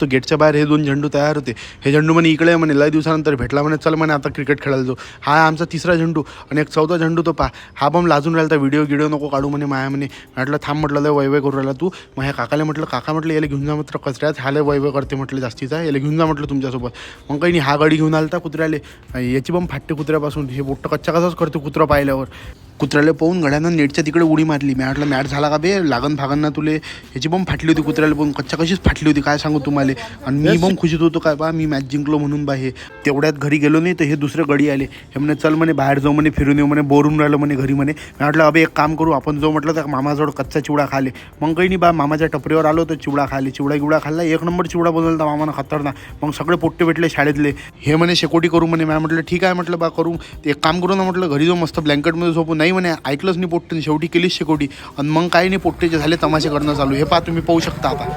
तो गेटच्या बाहेर हे 2 झेंडू तयार होते. हे झेंडू म्हणे इकडे म्हणे लय दिवसानंतर भेटला म्हणे, चल म्हणे आता क्रिकेट खेळायला जाऊ. हा आमचा 3रा झेंडू आणि एक 4था झेंडू तो पा हा बम लाजून राहिला. तर व्हिडिओ नको काढू म्हणे माया म्हणे. म्हटलं थांब म्हटलं लय वैवय करू राहिला तू. मग ह्या काकाला म्हटलं काका म्हटलं याला घेऊन जा मात्र कचऱ्यात, हा लय वैवय करते म्हटलं जास्तीचा, याला घेऊन जा म्हटलं तुमच्यासोबत. मग काही नाही हा गाडी घेऊन आलता कुत्र्याले. याची बम फाटते कुत्र्यापासून. हे बोट्ट कच्चा कसाच करते कुत्रा पाहिल्यावर. कुत्र्याला पाहून गड्यानं नेटच्या तिकडे उडी मारली. मी म्हटलं मॅट झाला का बे, लागन फागन ना तुले. ह्याची बॉम्ब फाटली होती कुत्र्याला पाहून, कच्च्या कशीच फाटली होती काय सांगू तुम्हाला. आणि मी बॉम्ब खुशीत होतो काय बा मी मॅच जिंकलो म्हणून बा. हे तेवढ्यात घरी गेलो नाही तर हे दुसरे गडी आले. हे म्हणे चल म्हणे बाहेर जाऊ म्हणे, फिरून येऊ म्हणे, बोरून राहिलं म्हणे घरी म्हणे. मी म्हटलं अबे एक काम करू आपण जाऊ म्हटलं तर मामाजवळ कच्चा चिवडा खाले. मग काही नाही बा मामाच्या टपरीवर आलो तर चिवडा खाले. चिवडा खाल्ला, 1 नंबर चिवडा बनवला मामानं खतरनाक. मग सगळे पोट्टे भेटले शाळेतले. हे म्हणे शेकोटी करू म्हणे. मी म्हटलं ठीक आहे म्हटलं बा करू. एक काम करू ना म्हटलं, घरी जाऊ मस्त ब्लँकेटमध्ये झोपू. नाही म्हणे ऐकलंच नाही पोट्टे, शेवटी केलीच शेकोटी. आणि मग काही नाही पोट्टेचे झाले तमाशे करणं चालू. हे पहा तुम्ही पाहू शकता आता.